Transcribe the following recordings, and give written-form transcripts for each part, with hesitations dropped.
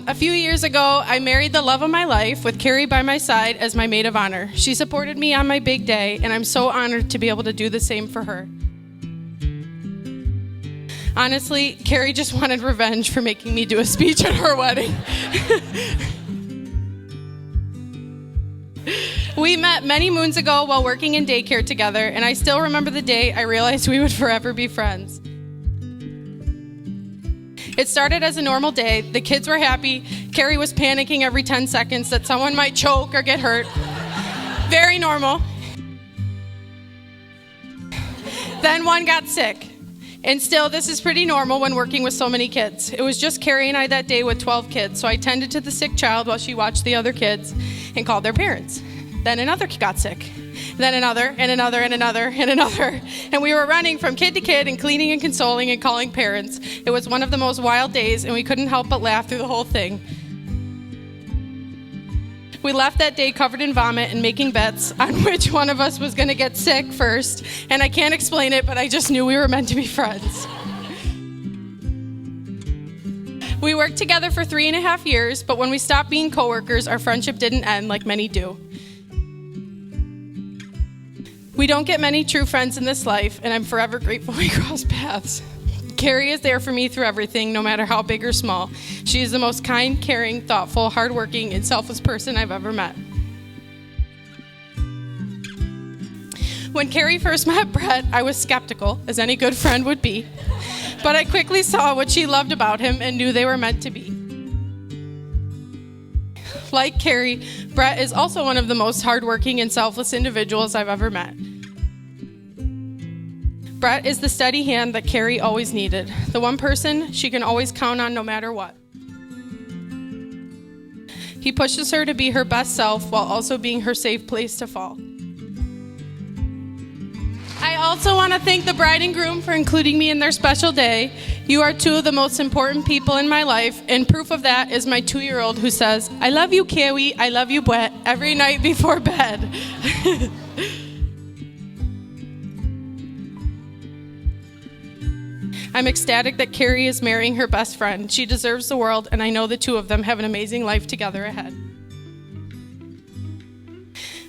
A few years ago, I married the love of my life with Carrie by my side as my maid of honor. She supported me on my big day, and I'm so honored to be able to do the same for her. Honestly, Carrie just wanted revenge for making me do a speech at her wedding. We met many moons ago while working in daycare together, and I still remember the day I realized we would forever be friends. It started as a normal day. The kids were happy. Carrie was panicking every 10 seconds that someone might choke or get hurt. Very normal. Then one got sick. And still, this is pretty normal when working with so many kids. It was just Carrie and I that day with 12 kids, so I tended to the sick child while she watched the other kids and called their parents. Then another got sick. Then another, and another, and another, and another. And we were running from kid to kid and cleaning and consoling and calling parents. It was one of the most wild days, and we couldn't help but laugh through the whole thing. We left that day covered in vomit and making bets on which one of us was going to get sick first. And I can't explain it, but I just knew we were meant to be friends. We worked together for 3.5 years, but when we stopped being coworkers, our friendship didn't end like many do. We don't get many true friends in this life, and I'm forever grateful we crossed paths. Carrie is there for me through everything, no matter how big or small. She is the most kind, caring, thoughtful, hardworking, and selfless person I've ever met. When Carrie first met Brett, I was skeptical, as any good friend would be, but I quickly saw what she loved about him and knew they were meant to be. Like Carrie, Brett is also one of the most hardworking and selfless individuals I've ever met. Brett is the steady hand that Carrie always needed, the one person she can always count on no matter what. He pushes her to be her best self while also being her safe place to fall. I also want to thank the bride and groom for including me in their special day. You are two of the most important people in my life, and proof of that is my 2-year-old who says, "I love you, Carrie, I love you, Brett," every night before bed. I'm ecstatic that Carrie is marrying her best friend. She deserves the world, and I know the two of them have an amazing life together ahead.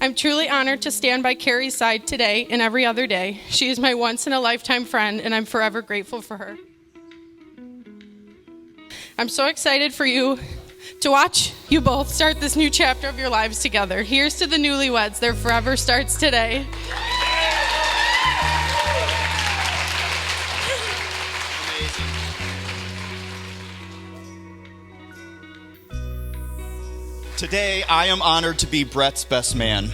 I'm truly honored to stand by Carrie's side today and every other day. She is my once-in-a-lifetime friend, and I'm forever grateful for her. I'm so excited for you to watch you both start this new chapter of your lives together. Here's to the newlyweds. Their forever starts today. Today, I am honored to be Brett's best man.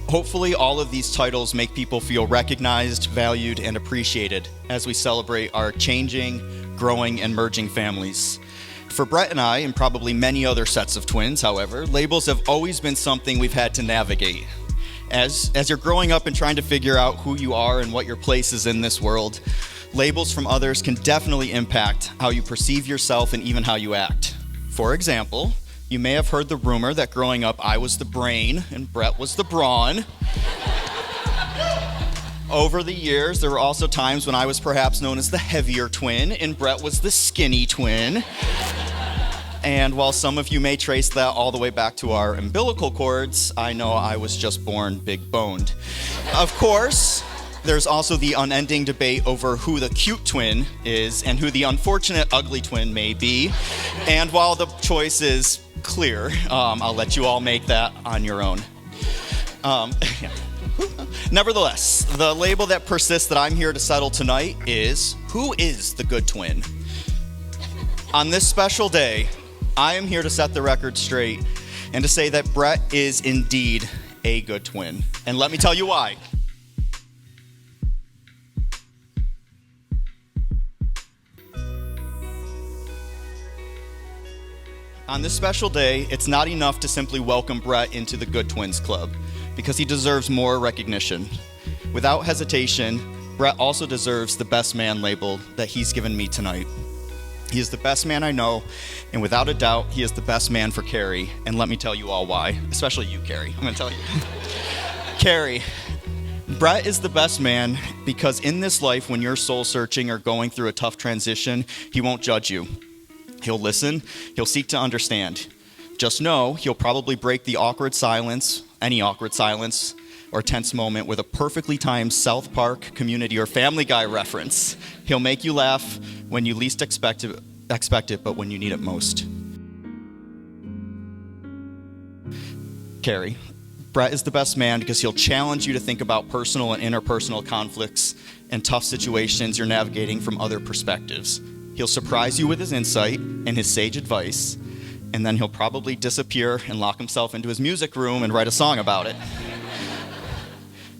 Hopefully, all of these titles make people feel recognized, valued, and appreciated as we celebrate our changing, growing, and merging families. For Brett and I, and probably many other sets of twins, however, labels have always been something we've had to navigate. As you're growing up and trying to figure out who you are and what your place is in this world, labels from others can definitely impact how you perceive yourself and even how you act. For example, you may have heard the rumor that growing up I was the brain and Brett was the brawn. Over the years, there were also times when I was perhaps known as the heavier twin and Brett was the skinny twin. And while some of you may trace that all the way back to our umbilical cords, I know I was just born big boned. Of course, there's also the unending debate over who the cute twin is and who the unfortunate ugly twin may be. And while the choice is clear, I'll let you all make that on your own. Yeah. Nevertheless, the label that persists that I'm here to settle tonight is, who is the good twin? On this special day, I am here to set the record straight and to say that Brett is indeed a good twin. And let me tell you why. On this special day, it's not enough to simply welcome Brett into the Good Twins Club, because he deserves more recognition. Without hesitation, Brett also deserves the best man label that he's given me tonight. He is the best man I know, and without a doubt, he is the best man for Carrie, and let me tell you all why, especially you, Carrie. I'm going to tell you. Carrie, Brett is the best man because in this life, when you're soul-searching or going through a tough transition, he won't judge you. He'll listen. He'll seek to understand. Just know he'll probably break the awkward silence, any awkward silence or tense moment, with a perfectly timed South Park, Community, or Family Guy reference. He'll make you laugh when you least expect it, but when you need it most. Carrie, Brett is the best man because he'll challenge you to think about personal and interpersonal conflicts and tough situations you're navigating from other perspectives. He'll surprise you with his insight and his sage advice, and then he'll probably disappear and lock himself into his music room and write a song about it.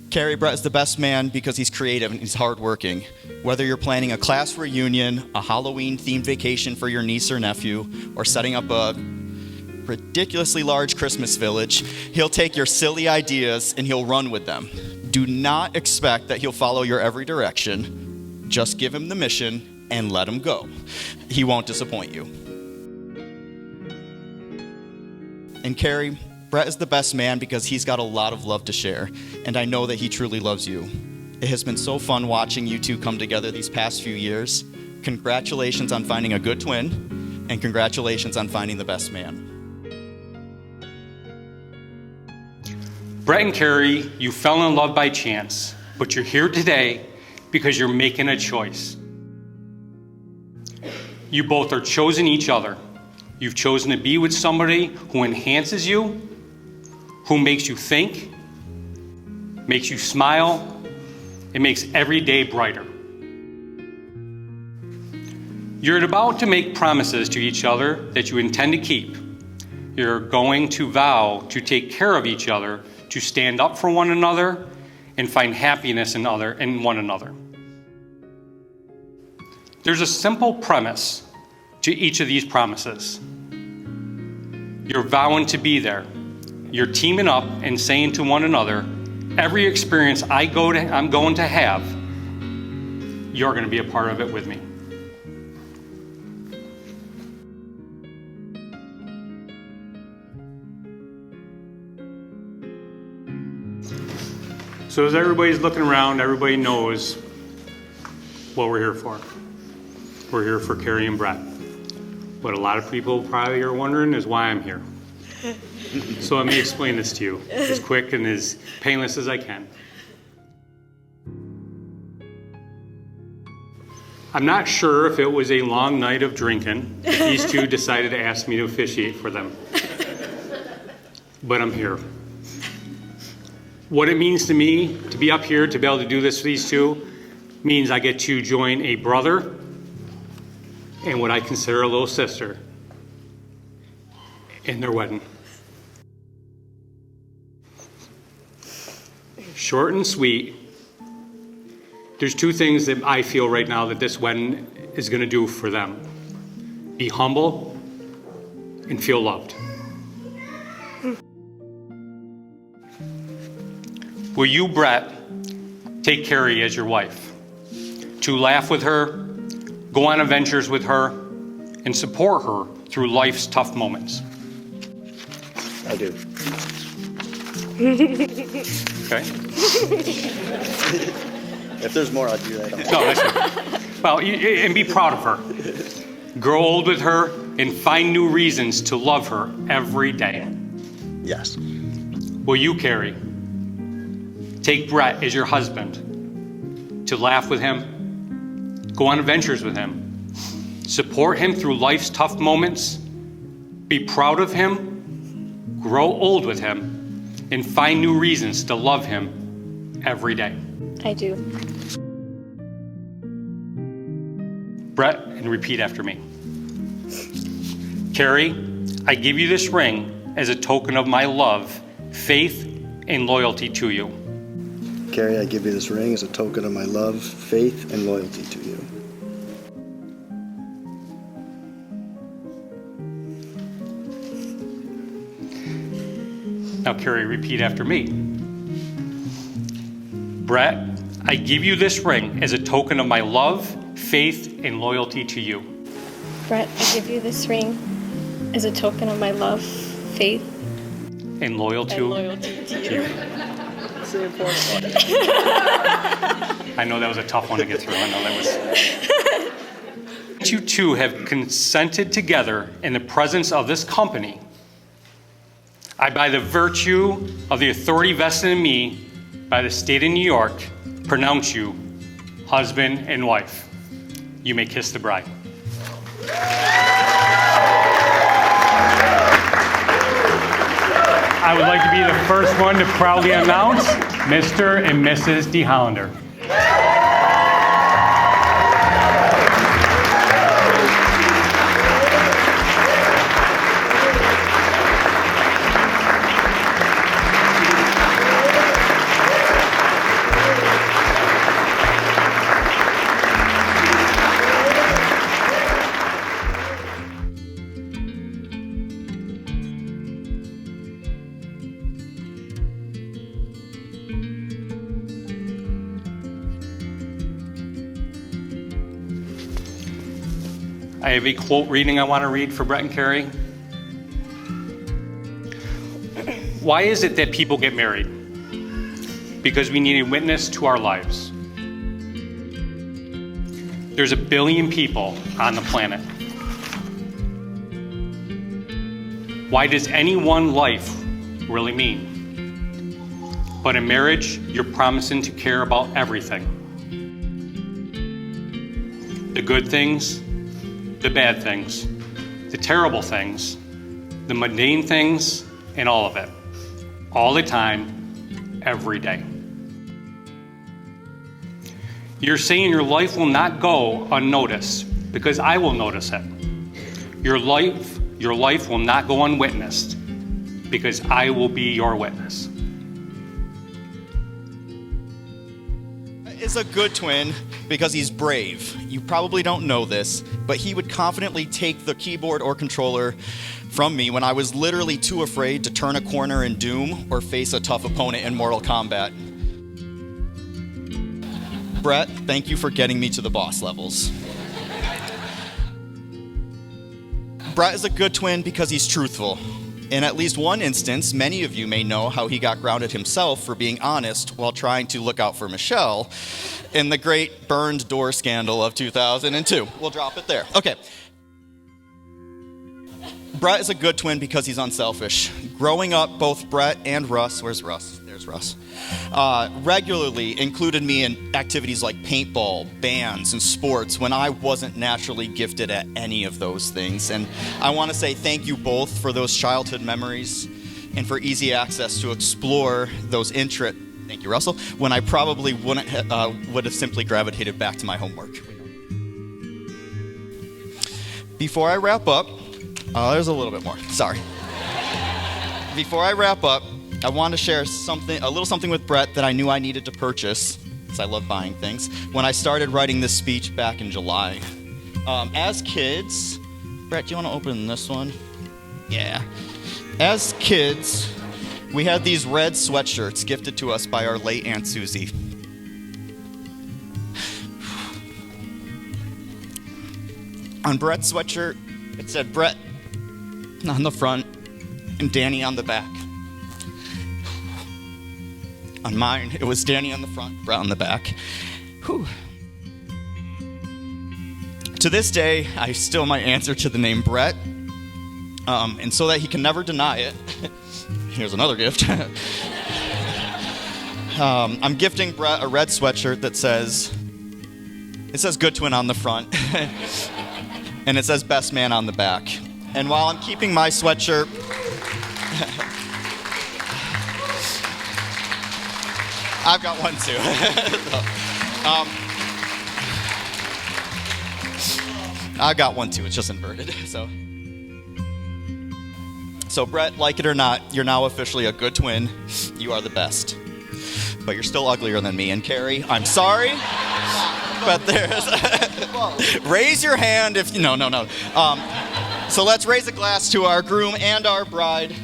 Carrie, Brett is the best man because he's creative and he's hardworking. Whether you're planning a class reunion, a Halloween-themed vacation for your niece or nephew, or setting up a ridiculously large Christmas village, he'll take your silly ideas and he'll run with them. Do not expect that he'll follow your every direction. Just give him the mission and let him go. He won't disappoint you. And Carrie, Brett is the best man because he's got a lot of love to share, and I know that he truly loves you. It has been so fun watching you two come together these past few years. Congratulations on finding a good twin, and congratulations on finding the best man. Brett and Carrie, you fell in love by chance, but you're here today because you're making a choice. You both are choosing each other. You've chosen to be with somebody who enhances you, who makes you think, makes you smile, and makes every day brighter. You're about to make promises to each other that you intend to keep. You're going to vow to take care of each other, to stand up for one another, and find happiness in one another. There's a simple premise to each of these promises. You're vowing to be there. You're teaming up and saying to one another, every experience I'm going to have, you're going to be a part of it with me. So as everybody's looking around, everybody knows what we're here for. We're here for Carrie and Brett. What a lot of people probably are wondering is why I'm here. So let me explain this to you as quick and as painless as I can. I'm not sure if it was a long night of drinking if these two decided to ask me to officiate for them. But I'm here. What it means to me to be up here, to be able to do this for these two, means I get to join a brother and what I consider a little sister in their wedding. Short and sweet. There's two things that I feel right now that this wedding is going to do for them. Be humble and feel loved. Will you, Brett, take Carrie as your wife? To laugh with her, go on adventures with her, and support her through life's tough moments? I do. Okay? If there's more, I'll do that. No, listen. Well, and be proud of her. Grow old with her and find new reasons to love her every day. Yes. Will you, Carrie, take Brett as your husband to laugh with him, go on adventures with him, support him through life's tough moments, be proud of him, grow old with him, and find new reasons to love him every day? I do. Brett, and repeat after me. Carrie, I give you this ring as a token of my love, faith, and loyalty to you. Carrie, I give you this ring as a token of my love, faith, and loyalty to you. Now, Carrie, repeat after me. Brett, I give you this ring as a token of my love, faith, and loyalty to you. Brett, I give you this ring as a token of my love, faith, And loyalty to you. That's the important one. I know that was a tough one to get through. I know that was. You two have consented together in the presence of this company, I, by the virtue of the authority vested in me by the state of New York, pronounce you husband and wife. You may kiss the bride. I would like to be the first one to proudly announce Mr. and Mrs. D. Hollander. I have a quote reading I want to read for Brett and Carrie. Why is it that people get married? Because we need a witness to our lives. There's 1 billion people on the planet. Why does any one life really mean? But in marriage, you're promising to care about everything. The good things, the bad things, the terrible things, the mundane things, and all of it. All the time, every day. You're saying your life will not go unnoticed because I will notice it. Your life will not go unwitnessed because I will be your witness. Is a good twin because he's brave. You probably don't know this, but he would confidently take the keyboard or controller from me when I was literally too afraid to turn a corner in Doom or face a tough opponent in Mortal Kombat. Brett, thank you for getting me to the boss levels. Brett is a good twin because he's truthful. In at least one instance, many of you may know how he got grounded himself for being honest while trying to look out for Michelle in the great burned door scandal of 2002. We'll drop it there. Okay. Brett is a good twin because he's unselfish. Growing up, both Brett and Russ, where's Russ? There's Russ. Regularly included me in activities like paintball, bands, and sports when I wasn't naturally gifted at any of those things. And I want to say thank you both for those childhood memories and for easy access to explore those interests. Thank you, Russell. When I probably would have simply gravitated back to my homework. Before I wrap up, there's a little bit more. Sorry. Before I wrap up, I want to share a little something with Brett that I knew I needed to purchase, because I love buying things, when I started writing this speech back in July. As kids, Brett, do you want to open this one? Yeah. As kids, we had these red sweatshirts gifted to us by our late Aunt Susie. On Brett's sweatshirt, it said Brett on the front and Danny on the back. On mine, it was Danny on the front, Brett on the back. Whew. To this day, I still might answer to the name Brett, and so that he can never deny it, here's another gift. I'm gifting Brett a red sweatshirt that says Good Twin on the front, and it says Best Man on the back. And while I'm keeping my sweatshirt, I've got one too. I've got one too, it's just inverted. So Brett, like it or not, you're now officially a good twin. You are the best. But you're still uglier than me. And Carrie, I'm sorry, but there's... Raise your hand if... No. So let's raise a glass to our groom and our bride.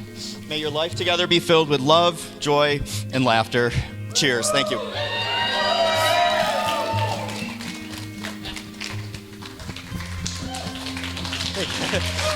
May your life together be filled with love, joy, and laughter. Cheers. Thank you. Hey.